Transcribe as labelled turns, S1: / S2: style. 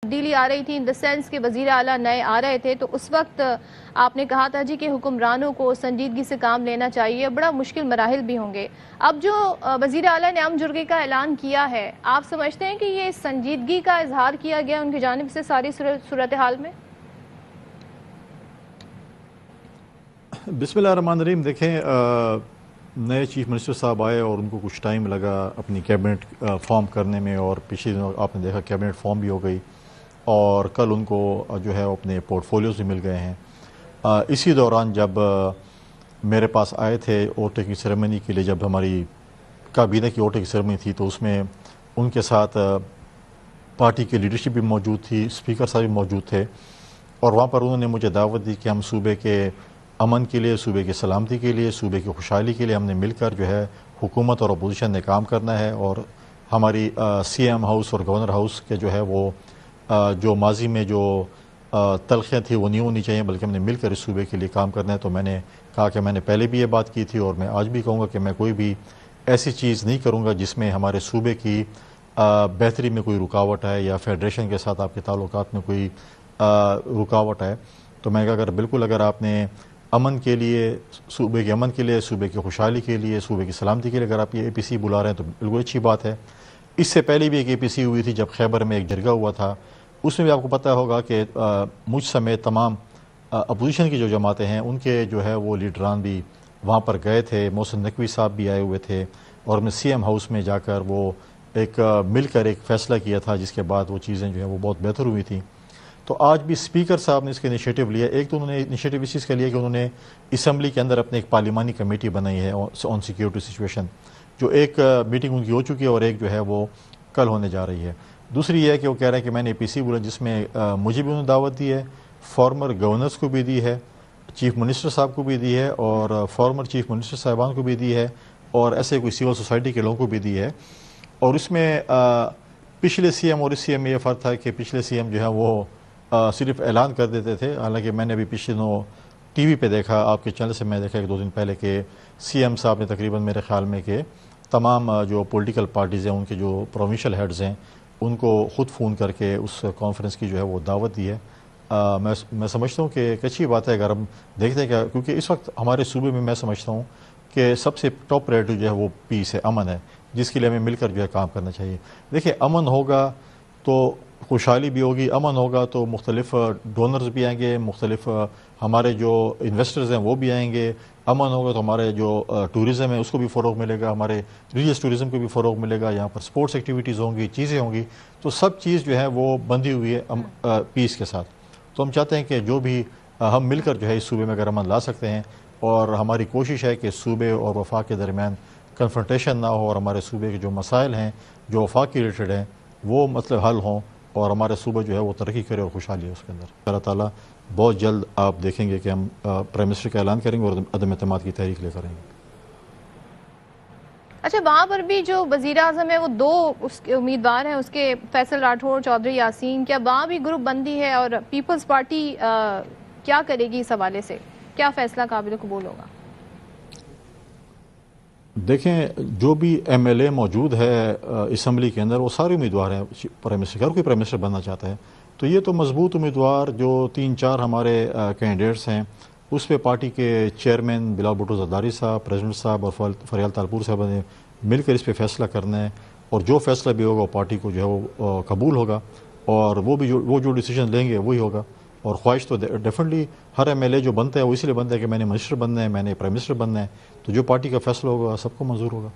S1: تبدیلی آ رہی تھی ان دا سینس کہ وزیر اعلیٰ نئے آ رہے تھے، تو اس وقت آپ نے کہا تھا کہ حکمرانوں کو سنجیدگی سے کام لینا چاہیے، بڑا مشکل مراحل بھی ہوں گے۔ اب جو وزیر اعلیٰ نے امن جرگے کا اعلان کیا ہے، آپ سمجھتے ہیں کہ یہ سنجیدگی کا اظہار کیا گیا ان کی جانب سے ساری صورتحال میں؟
S2: بسم اللہ الرحمن الرحیم۔ دیکھیں، نئے چیف منسٹر صاحب آئے اور ان کو کچھ ٹائم لگا اپنی کیبنٹ فارم کرنے میں، اور پچھلے دنوں آپ نے دیکھا کیبنٹ فارم بھی ہو گئی، اور کل ان کو جو ہے اپنے پورٹ فولیوز بھی مل گئے ہیں۔ اسی دوران جب میرے پاس آئے تھے اوٹے کی سیریمنی کے لیے، جب ہماری کابینہ کی اوٹے کی سیریمنی تھی، تو اس میں ان کے ساتھ پارٹی کی لیڈرشپ بھی موجود تھی، اسپیکر صاحب بھی موجود تھے، اور وہاں پر انہوں نے مجھے دعوت دی کہ ہم صوبے کے امن کے لیے، صوبے کی سلامتی کے لیے، صوبے کی خوشحالی کے لیے ہم نے مل کر جو ہے حکومت اور اپوزیشن نے کام کرنا ہے، اور ہماری سی ایم ہاؤس اور گورنر ہاؤس کے جو ہے وہ جو ماضی میں جو تلخیاں تھیں وہ نہیں ہونی چاہیے، بلکہ ہم نے مل کر اس صوبے کے لیے کام کرنا ہے۔ تو میں نے کہا کہ میں نے پہلے بھی یہ بات کی تھی، اور میں آج بھی کہوں گا کہ میں کوئی بھی ایسی چیز نہیں کروں گا جس میں ہمارے صوبے کی بہتری میں کوئی رکاوٹ ہے، یا فیڈریشن کے ساتھ آپ کے تعلقات میں کوئی رکاوٹ ہے۔ تو میں کہا بالکل، اگر آپ نے امن کے لیے، صوبے کے امن کے لیے، صوبے کی خوشحالی کے لیے، صوبے کی سلامتی کے لیے اگر آپ یہ اے پی سی بلا رہے ہیں تو بالکل اچھی بات ہے۔ اس سے پہلے بھی ایک اے پی سی ہوئی تھی جب خیبر میں ایک جرگہ ہوا تھا، اس میں بھی آپ کو پتہ ہوگا کہ مجھ سمیت تمام اپوزیشن کی جو جماعتیں ہیں ان کے جو ہے وہ لیڈران بھی وہاں پر گئے تھے، محسن نقوی صاحب بھی آئے ہوئے تھے، اور میں سی ایم ہاؤس میں جا کر وہ ایک مل کر ایک فیصلہ کیا تھا، جس کے بعد وہ چیزیں جو ہیں وہ بہت بہتر ہوئی تھیں۔ تو آج بھی اسپیکر صاحب نے اس کا انیشیٹو لیا۔ ایک تو انہوں نے انیشیٹو اس چیز کا لیا کہ انہوں نے اسمبلی کے اندر اپنے ایک پارلیمانی کمیٹی بنائی ہے آن سیکیورٹی سچویشن، جو ایک میٹنگ ان کی ہو چکی ہے اور ایک جو ہے وہ کل ہونے جا رہی ہے۔ دوسری یہ ہے کہ وہ کہہ رہے ہیں کہ میں نے اے پی سی بولا، جس میں مجھے بھی انہوں نے دعوت دی ہے، فارمر گورنرز کو بھی دی ہے، چیف منسٹر صاحب کو بھی دی ہے، اور فارمر چیف منسٹر صاحبان کو بھی دی ہے، اور ایسے کوئی سول سوسائٹی کے لوگوں کو بھی دی ہے۔ اور اس میں پچھلے سی ایم اور اس سی ایم میں یہ فرق تھا کہ پچھلے سی ایم جو ہے وہ صرف اعلان کر دیتے تھے، حالانکہ میں نے ابھی پچھلے دنوں ٹی وی پہ دیکھا، آپ کے چینل سے میں دیکھا کہ 2 دن پہلے کہ سی ایم صاحب نے تقریباً میرے خیال میں کہ تمام جو پولیٹیکل پارٹیز ہیں ان کے جو پروونشل ہیڈز ہیں ان کو خود فون کر کے اس کانفرنس کی جو ہے وہ دعوت دی ہے۔ میں سمجھتا ہوں کہ ایک اچھی بات ہے اگر ہم دیکھتے ہیں کہ کیونکہ اس وقت ہمارے صوبے میں سمجھتا ہوں کہ سب سے ٹاپ پرائرٹی جو ہے وہ پیس ہے، امن ہے، جس کے لیے ہمیں مل کر جو ہے کام کرنا چاہیے۔ دیکھیں، امن ہوگا تو خوشحالی بھی ہوگی، امن ہوگا تو مختلف ڈونرز بھی آئیں گے، مختلف ہمارے جو انویسٹرز ہیں وہ بھی آئیں گے، امن ہوگا تو ہمارے جو ٹورزم ہے اس کو بھی فروغ ملے گا، ہمارے ریلیجس ٹورزم کو بھی فروغ ملے گا، یہاں پر سپورٹس ایکٹیویٹیز ہوں گی، چیزیں ہوں گی، تو سب چیز جو ہے وہ بندھی ہوئی ہے پیس کے ساتھ۔ تو ہم چاہتے ہیں کہ جو بھی ہم مل کر جو ہے اس صوبے میں اگر امن لا سکتے ہیں، اور ہماری کوشش ہے کہ صوبے اور وفاق کے درمیان کنفرنٹیشن نہ ہو، اور ہمارے صوبے کے جو مسائل ہیں جو وفاق کے ریلیٹڈ ہیں وہ مطلب حل ہوں، اور ہمارے صوبہ جو ہے وہ ترقی کرے اور خوشحالی ہے اس کے اندر۔ اللہ تعالیٰ بہت جلد آپ دیکھیں گے کہ ہم پرائم منسٹر کا اعلان کریں گے اور عدم اعتماد کی تحریک لے کریں گے۔
S1: اچھا، وہاں پر بھی جو وزیر اعظم ہے وہ 2 اس کے امیدوار ہیں، اس کے فیصل راٹھور، چودھری یاسین، کیا وہاں بھی گروپ بندی ہے، اور پیپلز پارٹی کیا کرے گی اس حوالے سے؟ کیا فیصلہ قابل قبول ہوگا؟
S2: دیکھیں، جو بھی ایم ایل اے موجود ہے اسمبلی کے اندر وہ سارے امیدوار ہیں پرائم منسٹر کا، ہر کوئی پرائم منسٹر بننا چاہتا ہے، تو یہ تو مضبوط امیدوار جو 3-4 ہمارے کینڈیڈیٹس ہیں، اس پہ پارٹی کے چیئرمین بلال بھٹو زرداری صاحب، پریزیڈنٹ صاحب اور فریال تالپور صاحب نے مل کر اس پہ فیصلہ کرنا ہے، اور جو فیصلہ بھی ہوگا وہ پارٹی کو جو ہے وہ قبول ہوگا، اور وہ جو ڈیسیجن لیں گے وہی ہوگا۔ اور خواہش تو ڈیفینیٹلی ہر ایم ایل اے جو بنتا ہے وہ اس لیے بنتا ہے کہ میں نے منسٹر بننا ہے، میں نے پرائم منسٹر بننا ہے، تو جو پارٹی کا فیصلہ ہوگا سب کو منظور ہوگا۔